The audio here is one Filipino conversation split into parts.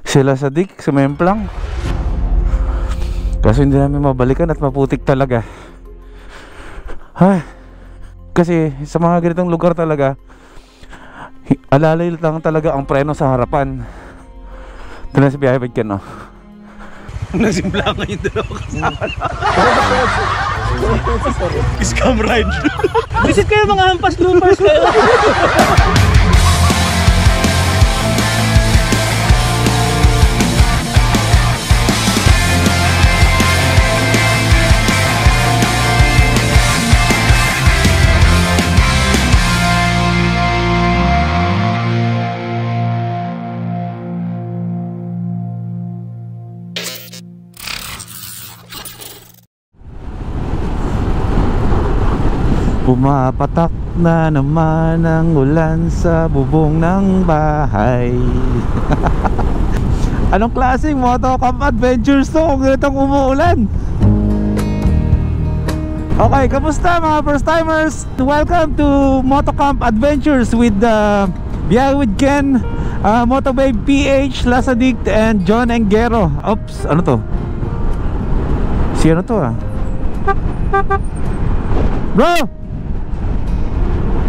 Sila sa dik, sumemplang. Kaso hindi namin mabalikan at maputik talaga. Kasi sa mga ganitong lugar talaga, alalay lang talaga ang preno sa harapan. Ito na si Biyahe Bigyan, no? Nasimpla nga yung dalawa kasama. Scam ride. Visit kayo mga hampas loopers kayo. Pumapatak na naman ang ulan sa bubong ng bahay. Anong klaseng motocamp adventures to kung ganitong umuulan? Okay, kamusta mga first timers? Welcome to Motocamp Adventures with Biyahe with Ken, Motobabe PH, Lasadict, and John Engero. Oops, ano to? Si ano to Bro!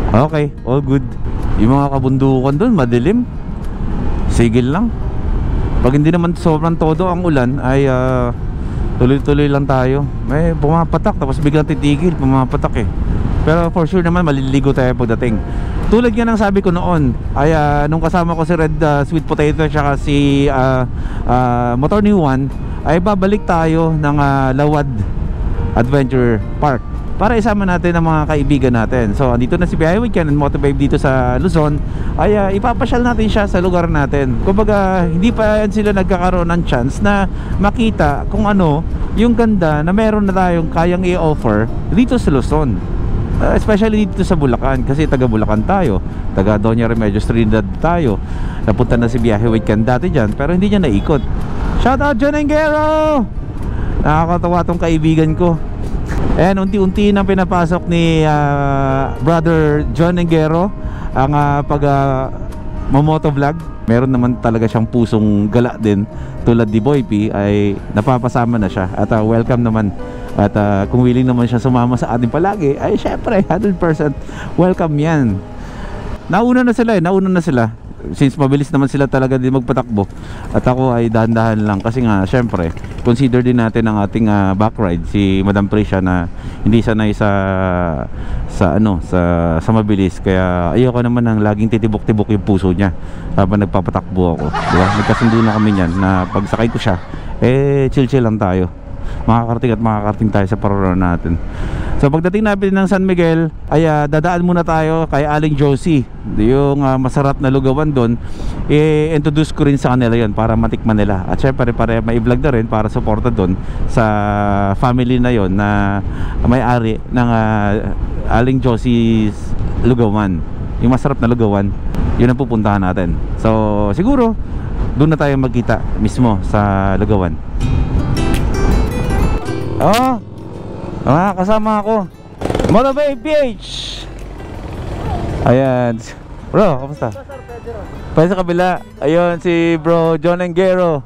Okay, all good. Yung mga kabundukan doon, madilim. Sigil lang. Pag hindi naman sobrang todo ang ulan, ay tuloy-tuloy lang tayo. May pumapatak, tapos biglang titigil, pumapatak eh. Pero for sure naman, maliligo tayo pagdating. Tulad nga ng sabi ko noon, ay nung kasama ko si Red Sweet Potato at si Motor New One, ay babalik tayo ng Lawad Adventure Park para isama natin ang mga kaibigan natin. So andito na si Biyahe with Ken and Motobabe dito sa Luzon. Ay ipapasyal natin siya sa lugar natin. Kumbaga hindi pa yan sila nagkakaroon ng chance na makita kung ano yung ganda na meron na tayong kayang i-offer dito sa Luzon, especially dito sa Bulacan. Kasi taga Bulacan tayo, taga Doña Remedios Trinidad tayo. Napunta na si Biyahe with Ken dati dyan, pero hindi niya naikot. Shout out John Engero! Nakakatawa tong kaibigan ko. Ayan, unti-unti nang pinapasok ni brother John Engero ang motovlog. Meron naman talaga siyang pusong gala din, tulad ni Boy P, ay napapasama na siya. At welcome naman. At kung willing naman siya sumama sa atin palagi, ay syempre 100% welcome yan. Nauna na sila since mabilis naman sila talaga din magpatakbo. At ako ay dahan-dahan lang kasi nga syempre consider din natin ang ating back ride, si Madam Prisha, na hindi sanay sa mabilis. Kaya ayoko naman ng laging titibok-tibok yung puso niya habang nagpapatakbo ako, diba? Nagkasundo na kami niyan na pagsakay ko siya, chill-chill lang tayo. Makakarating tayo sa parurun natin. So pagdating natin ng San Miguel, ay dadaan muna tayo kay Aling Josie, yung masarap na lugawan doon. I-introduce ko rin sa kanila yon para matikman nila. At syempre para ma-vlog na rin para suporta doon sa family na yon na may-ari ng Aling Josie's lugawan. Yung masarap na lugawan, yun ang pupuntahan natin. So siguro doon na tayo magkita mismo sa lugawan. Kasama ako Motobabe PH. Ayan bro, kamusta? Pwede sa kabila. Ayun si bro John Engero,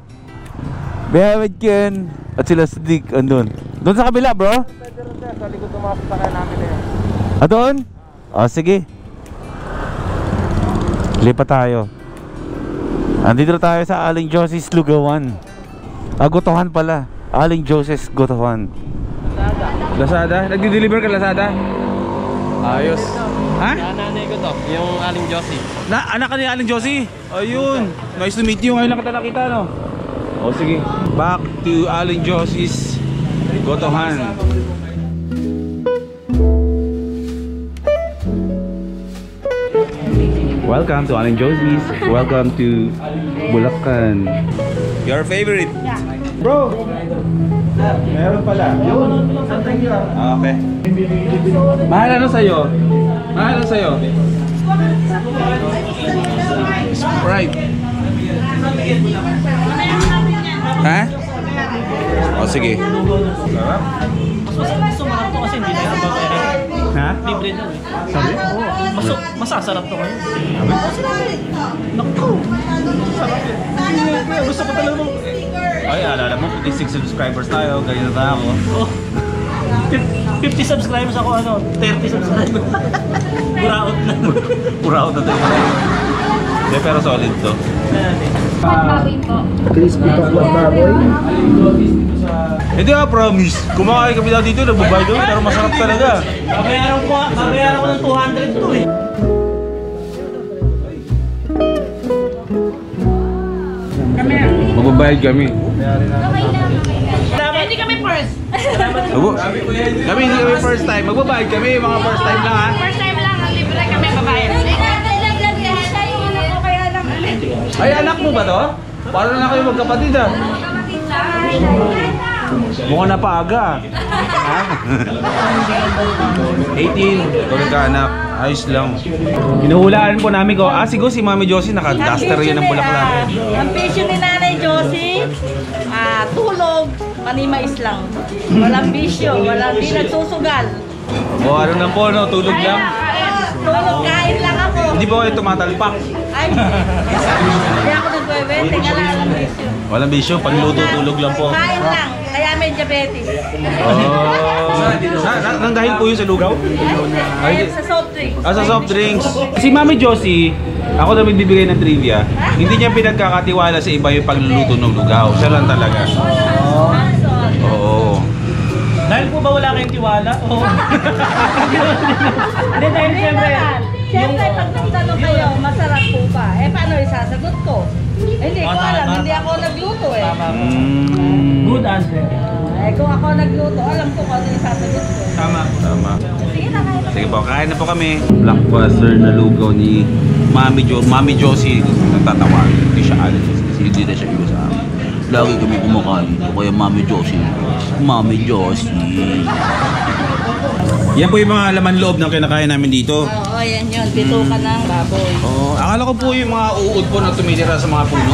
Biyahe with Ken, at sila Sadiq andun. Doon sa kabila bro. Sa likod ng mga sasakyan namin eh. Doon? Sige, lipat tayo. Andito tayo sa Aling Josie's lugawan. Gotohan pala, Aling Josie's Gotohan. Lazada? Nagdi-deliver ka Lazada? Ayos. Ha? Nanay ko to, yung Aling Josie. Anak ka ni Aling Josie? Ayun. Nice to meet you. Ngayon lang kita nakita, no? Sige. Back to Aling Josie's Gotohan. Welcome to Aling Josie's. Welcome to Bulacan. Your favorite? Yeah. Bro! Meron pala. Okay. Mahal ano sa'yo? Sprite. Ha? Sige. Sumarap to kasi hindi na yung babayaran. Ha? Ha? Libre daw eh. Sabi? Masasarap to kayo. Naku! Sarap yun. Kaya gusto ko talaga mo. Ay, alala mo, 56 subscribers tayo, ganyan na ako. Oh. 50 subscribers ako, 30 subscribers. Buraot na. Buraot na tayo. Hindi, pero solid to. Baboy po. Crispy pakbak baboy. Hindi promise. Kumakain kami dito, nagbabayad kami, pero masarap talaga. Babayaran ko ng 200 to eh. Magbabayad kami. Hindi kami first. Kami hindi kami first time. Magbabayad kami, mga first time lang ha. First time lang, libre kami babae. Ay, anak mo ba to? Paano na kayo magkapatid ah? Mukhang napaaga. 18. Kung nagkaanak, ayos lang. Hinuhulaan po namin ko, siguro si Mami Josie naka-duster yan ng bulaklak. Ang passion ni Nanay Josie, tulog, manimais lang. Walang bisyo, di nagsusugal. O ano lang po, no? Tulog lang. Tulog, kain lang ako. Hindi ba kayo tumatalpak? Ay, hindi ako nagwewete, walang bisyo. Walang bisyo, pagluto, tulog lang po. Kain lang, kaya may diabetes. Nang dahil po yun sa lugaw? Ayun sa soft drinks. Sa soft drinks. Si Mami Josie, ako na magbibigay ng trivia, hindi niya pinagkakatiwala sa iba yung pagluluto ng lugaw. Siya lang talaga. Oo. Dahil po ba wala kayong tiwala? Oo. Hindi, dahil Siyempre, pag nagtanong kayo, masarap po ba? Paano isasagot ko? Hindi ko alam, hindi ako nagluto eh. Good answer. Kung ako nagluto, alam ko kung ano isasagot ko. Tama. Sige na, kain na. Sige po, kain na po kami. Blockbuster na lugaw ni Mami Josie. Nagtatawa. Hindi siya alis. Kasi hindi na siya iwas sa amin. Lagi kami kumakain. Kaya Mami Josie. Mami Josie. Yan po yung mga laman loob ng kinakain namin dito. Oo, yan yun. Bituka ng baboy. Akala ko po yung mga uod po na tumitira sa mga puno.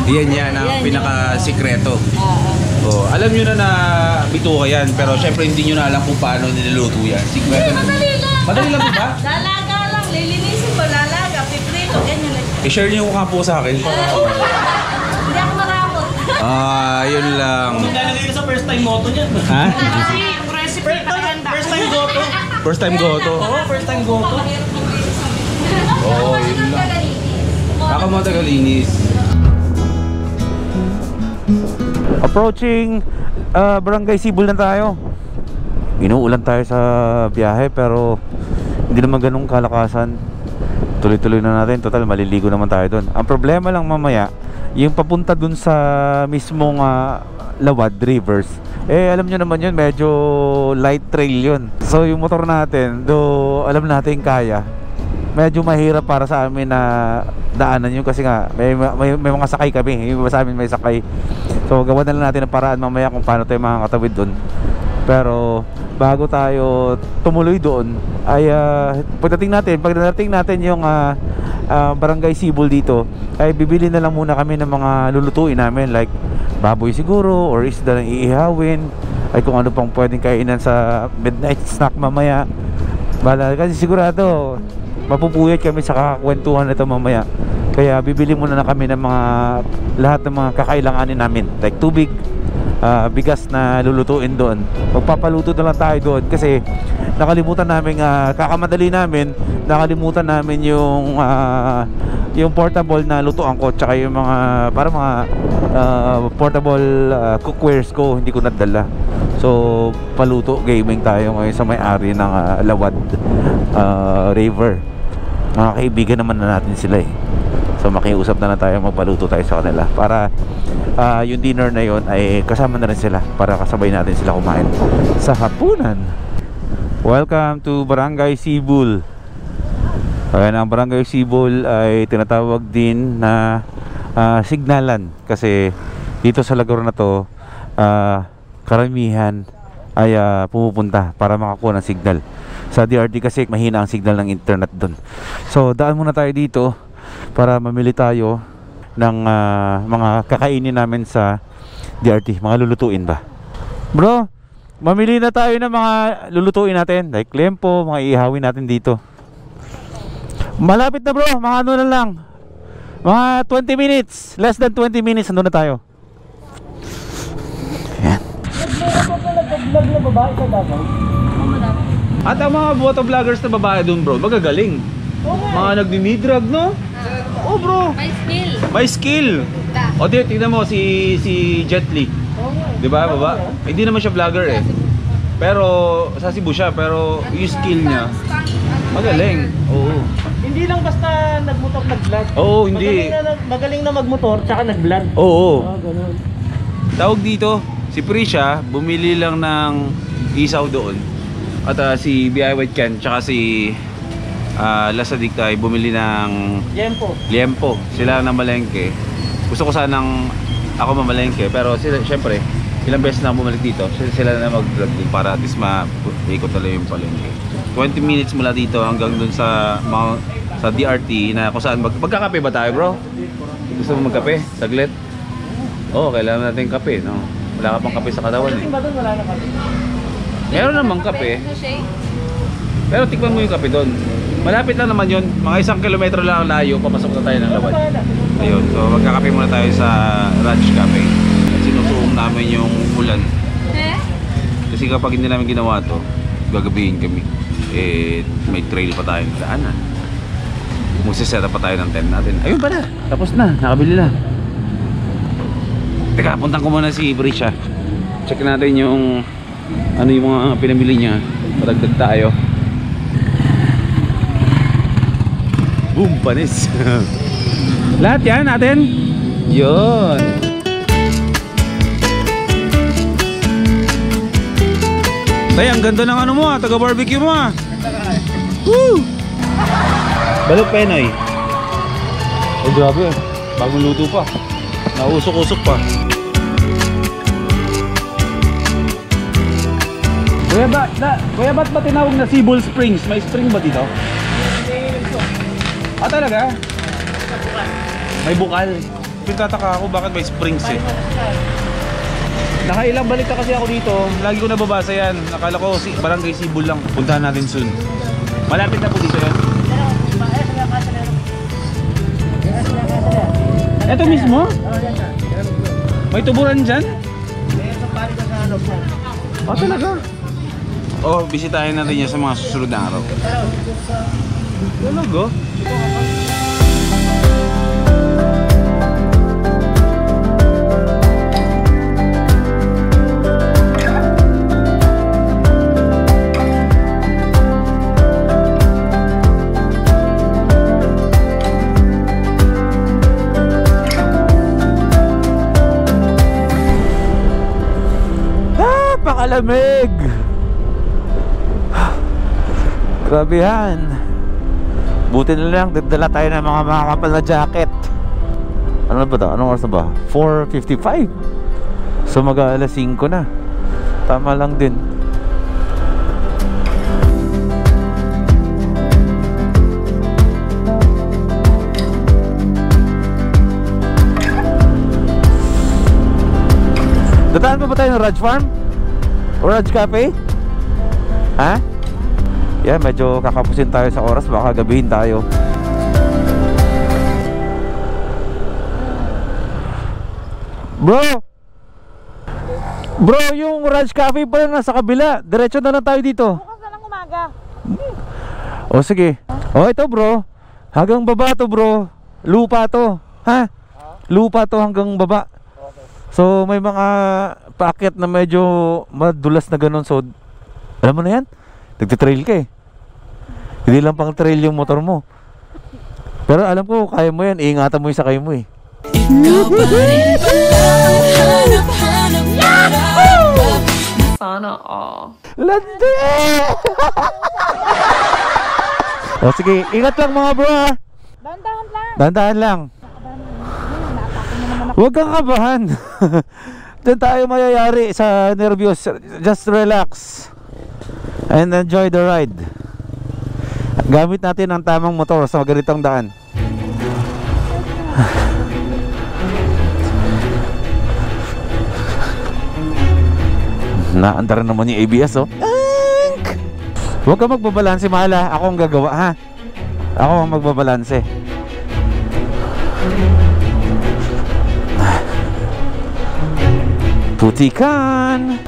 Yan ang pinaka-sikreto. Alam nyo na bituka yan, pero syempre hindi nyo na alam kung paano niluluto yan. Sikreto na. Madali lang. Madali lang ba? Lalaga lang. Lilinisin ko, lalaga. Piprito. Ganyan lang. I-share nyo nga po sa akin. Hindi ako maramot. Yun lang. Maglalagay ka sa first time moto niyan. Ha? Yung recipe maganda. First time goto. First time goto. Oo, first time goto. Yun lang. Ako mga tagalinis. Approaching Barangay Sibol na tayo. Inuulan tayo sa biyahe pero hindi naman ganun kalakasan. Tuloy-tuloy na natin. Total, maliligo naman tayo doon. Ang problema lang mamaya, yung papunta dun sa mismong Lawad Rivers, alam nyo naman yun, medyo light trail yun. So yung motor natin, do alam natin kaya, medyo mahirap para sa amin na daanan yun kasi nga may mga sakay kami. Yung iba sa amin may sakay. So gawa na lang natin ang paraan mamaya kung paano tayo makakatawid doon. Pero bago tayo tumuloy doon ay pag narating natin yung Barangay Sibol dito, ay bibili na lang muna kami ng mga lulutuin namin, like baboy siguro or isda na iihawin, ay kung ano pang pwedeng kainan sa midnight snack mamaya. Kasi sigurado mapupuyat kami sa kakakwentuhan nito mamaya. Kaya bibili muna na kami ng mga lahat ng mga kakailanganin namin, like tubig, bigas na lulutuin doon. Magpapaluto na lang tayo doon kasi nakalimutan namin, kakamadali namin, nakalimutan namin yung portable na lutuan ko, tsaka yung mga para mga portable cookwares ko, hindi ko nadala. So paluto gaming tayo ngayon sa may-ari ng Lawad River. Mga kaibigan naman na natin sila eh. So makiusap na lang tayo, magpaluto tayo sa kanila para yung dinner na yon ay kasama na rin sila, para kasabay natin sila kumain sa hapunan. Welcome to Barangay Sibol. Ayan, ang Barangay Sibol ay tinatawag din na signalan kasi dito sa lugar na to karamihan ay pumupunta para makakuha ng signal. Sa DRT kasi mahina ang signal ng internet doon. So daan muna tayo dito para mamili tayo ng mga kakainin namin sa DRT, mga lulutuin ba. Bro, mamili na tayo ng mga lulutuin natin. Like lempo, mga iihawin natin dito. Malapit na bro, mga ano na lang. Mga 20 minutes, less than 20 minutes, nandun na tayo. Ayan. Nag-vlog na babae ka dapat? At ang mga motovloggers na babae dun bro, magagaling. Mga nagdinidrag, no? Oh bro, May skill. may skill. O di, tignan mo si Jet Li. Di ba, baba? Hindi naman siya vlogger eh. Pero sa Cebu siya, pero yung skill niya magaling. Oo. Hindi lang basta nagmotor nag-vlog. Oo, hindi. Magaling na magmotor tsaka nag-vlog. Oo. Ganun. Tawag dito, si Prisha bumili lang ng isaw doon. At si B.I. White Can tsaka si Lasadik ay bumili ng liempo. Sila na malengke. Gusto ko sanang ako mamalengke, pero sila syempre ilang beses na bumalik dito. Sila na mag-vlog din para at least ma-ikot talaga yung palengke. 20 minutes mula dito hanggang dun sa DRT na kung saan magkakape ba tayo, bro? Gusto mo magkape? Saglit? Oo, kailangan natin kape, no? Wala ka pang kape sa katawan eh. Wala na kami. Meron namang kape. Pero tikman mo yung kape doon. Malapit lang naman yun. Mga 1 kilometro lang ang layo. Papasok na tayo ng Lawad. Ayun. So magkakape muna tayo sa Ranch Cafe. At sinusuong namin yung ulan. Kasi kapag hindi namin ginawa to, gagabihin kami. Eh, may trail pa tayo na daanan. Magsiseta pa tayo ng tent natin. Ayun pala. Tapos na. Nakabili na. Teka, puntan ko muna si Prisha. Check natin yung ano yung mga pinamili niya. Padagdag tayo. Boom, panis. Lahat yan natin. Yun. Tay, ang ganda ng ano mo ah, taga barbecue mo ah. Woo! Balok Penoy. Oh grabe, bagong luto pa. Nausok-usok pa. Kuya, ba't ba tinawag na Cebu Springs? May spring ba dito? Ah, talaga? May bukal. Pintataka ako bakit may springs eh. Nakailang balik na kasi ako dito. Lagi ko nababasa yan. Nakala ko barangay Cebu lang. Puntahan natin soon. Malapit na po dito yan. Ito mismo? May tuburan dyan? Ah, talaga? Oh, bisitahin natin yan sa mga susunod na araw. Talaga? Pakalamig. Grabe yan. Buti na lang, dala tayo ng mga makakapal na jacket. Ano ba ito? Anong oras na ba? 4:55. So mag-aalas 5 na. Tama lang din. Dataan pa ba tayo ng Raj Farm? O Raj Cafe? Ha? Yan, medyo kakapusin tayo sa oras. Baka gabihin tayo. Bro, yung Raj Cafe pala nasa kabila. Diretso na lang tayo dito. Bukas na lang umaga. O sige. O ito bro, hanggang baba to bro. Lupa to. Ha? Lupa to hanggang baba. So may mga paakyat na medyo madulas na ganun. So alam mo na yan, nagtitrail ka eh. Hindi lang pang trail yung motor mo. Pero alam ko, kaya mo yan. Iingatan mo yung sakay mo eh. Sana all. Landi! O sige, ingat lang mga bro ha. Dahan-dahan lang. Dahan-dahan lang. Huwag kang kabahan. Diyan tayo mayayari sa nervyos. Just relax and enjoy the ride. Gamit natin ang tamang motor sa ganitong daan. Naandar naman yung ABS, oh. Ank! Huwag ka magbabalanse, mahala. Ako ang gagawa, ha? Ako ang magbabalanse. Putikan!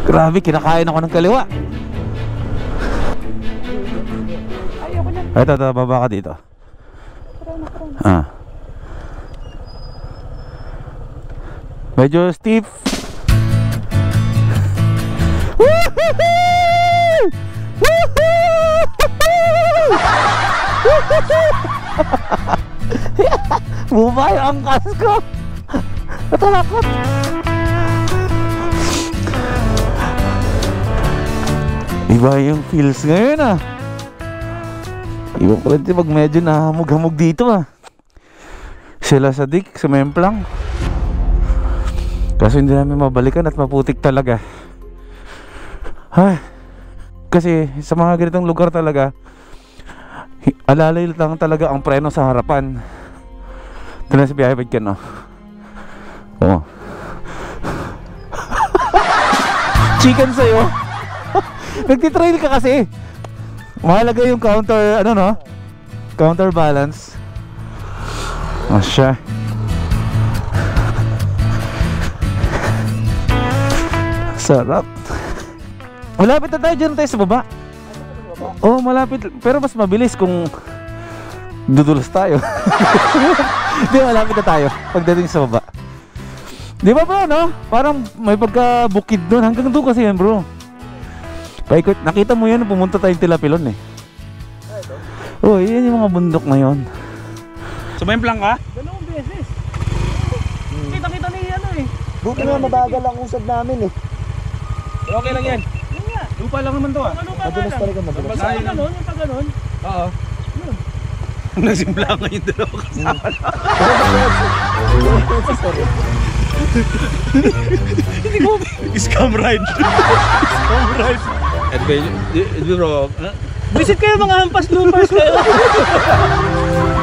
Grabe, kinakain ako ng kaliwa. Ito, baba ka dito. Medyo steep. Bumay ang angkas ko. Natakot. Iba yung feels ngayon, ah. Iba pa rin pag medyo nahamog-hamog dito, ah. Sila sa dik, sa Memplang. Kaso hindi namin mabalikan at maputik talaga. Ay, kasi sa mga ganitong lugar talaga, alalay lang talaga ang preno sa harapan. Ito na si biyahe ba dyan, oh. Oh. Chicken sa'yo. Nagtitrail ka kasi. Mahalaga yung counter, ano, no? Counterbalance. Asya. Sarap. Malapit na tayo dyan tayo sa baba. Oh, malapit. Pero mas mabilis kung dudulas tayo. Di, malapit na tayo pagdating sa baba. Di ba bro, no? Parang may pagka-bukid doon. Hanggang doon kasi yan, bro. Paikot. Nakita mo yan, pumunta tayong Tilapilon, eh. Oh, yan yung mga bundok na yun. Sumemplang ka? Dalawang beses. Kita-kita ni ano, eh. Buti nga mabagal ang usad namin eh. Okay lang yan. Lupa lang naman to, ah. Madulas talaga, madulas. Yung pag-ganon, yung pag-ganon. Oo. Nagsimpla nga yung dalawa kasama. Hindi ko. Scam ride. Scam ride. Bro, visit kayo mga hampas loopers kayo.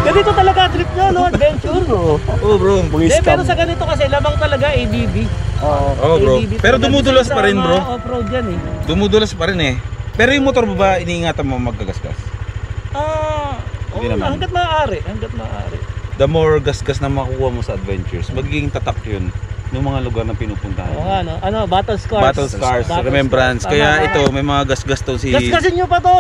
Ganito talaga trip nyo, no? Adventure. Oo bro, Pero sa ganito kasi lamang talaga ADB. Oo bro. ADB Pero talaga. dumudulas pa rin bro. Off-road yan eh. Dumudulas pa rin eh. Pero yung motor mo ba iniingatan mo magkagasgas? Hindi naman. Hanggat maaari, hanggat maaari. The more gasgas na makukuha mo sa adventures, magiging tatak yun ng mga lugar na pinupuntahan. Oo nga, no? Ano, battle scars. Battle scars, remembrance. Tama, Kaya tama. ito, may mga gasgas to si... Gasgasin nyo pa to!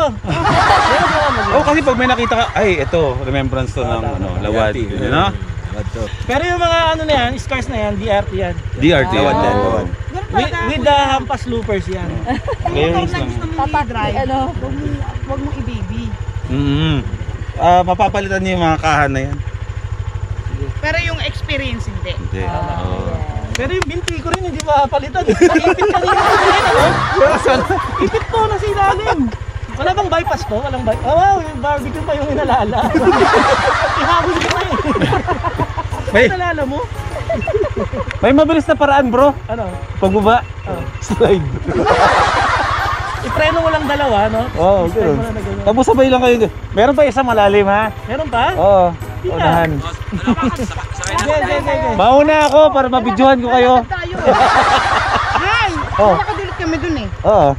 Oh, kasi pag may nakita ka, ay ito, remembrance to ng ano, Lawad. You know? Pero yung mga ano na yan, scars na yan, DRT yan. DRT. Lawad. With the hampas loopers yan. Clearance lang. Huwag mong i-baby. Mapapalitan niyo yung mga kahan na yan. Pero yung experience hindi. Hindi. Pero yung binti ko rin hindi mapapalitan. Ipit kanina ko rin, ano? Ipit po na sa ilalim. Wala bang bypass to? Walang bypass. Oh, wow, yung barbecue pa yung inalala. Ihabol ko na eh. Inalala mo? May mabilis na paraan, bro. Ano? Pagbaba, slide. Ipreno mo lang dalawa, no? Oo, Ipreno mo lang na ganyan. Tapos sabay lang kayo. Meron pa isang malalim, ha? Meron pa? Oo. Hindi na. Unahan. Sige. Mauna ako para mabidyohan ko kayo. Hi! Oh. Nakadulot kami dun eh. Oo.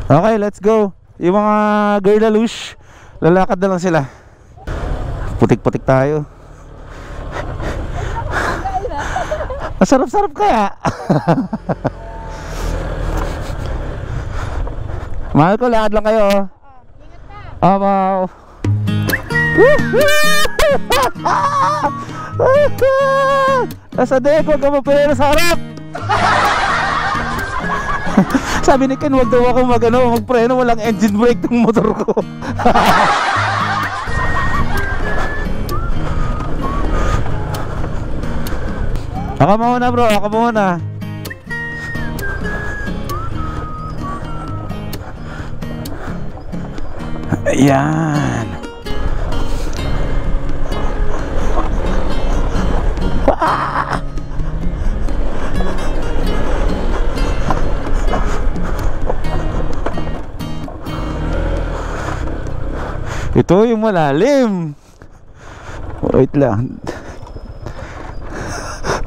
Okay, let's go. Yung mga girlalush, lalakad na lang sila. Putik-putik tayo. Masarap-sarap kaya. Mahal ko, lakad lang kayo. Wow. Nasa dek, huwag ka mapilera sa harap. Sabi ni Ken, huwag daw ako magpreno, walang engine brake ng motor ko. Ako muna bro, ako muna. Ayan. Ito yung malalim. Wait lang.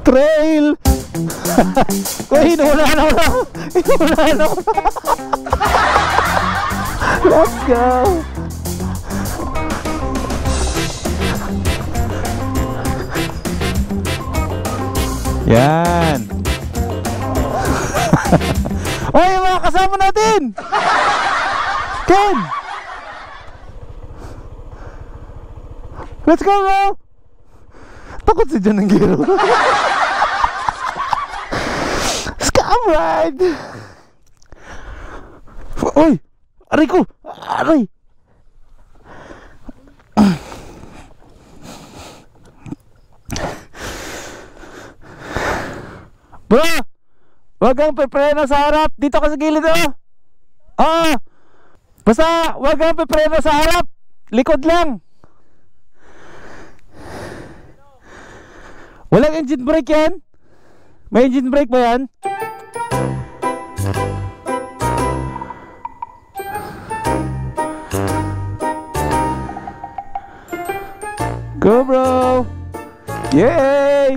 Trail. Uy, inuunahan ako. Inuunahan ako. Let's go. Yan. Oy, yung mga kasama natin. Ken. Let's go, bro. Takot si John ng giro. Scam ride. Oy, aray ko. Aray. Bro, wag kang pepreno sa harap. Dito ka sa gilid, oh. Ah, basta wag kang pepreno sa harap. Likod lang. Walang engine brake yan? May engine brake ba yan? Go, bro! Yay!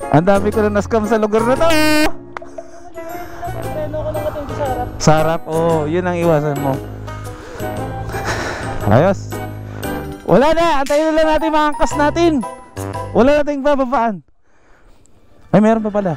Ang dami ko na na-scam sa lugar na to. Preno ko na natin sa harap. Sa harap, oh, yun ang iwasan mo. Ayos. Wala na, antayin na lang natin mga angkas natin. Wala nating bababaan. Ay, meron pa pala.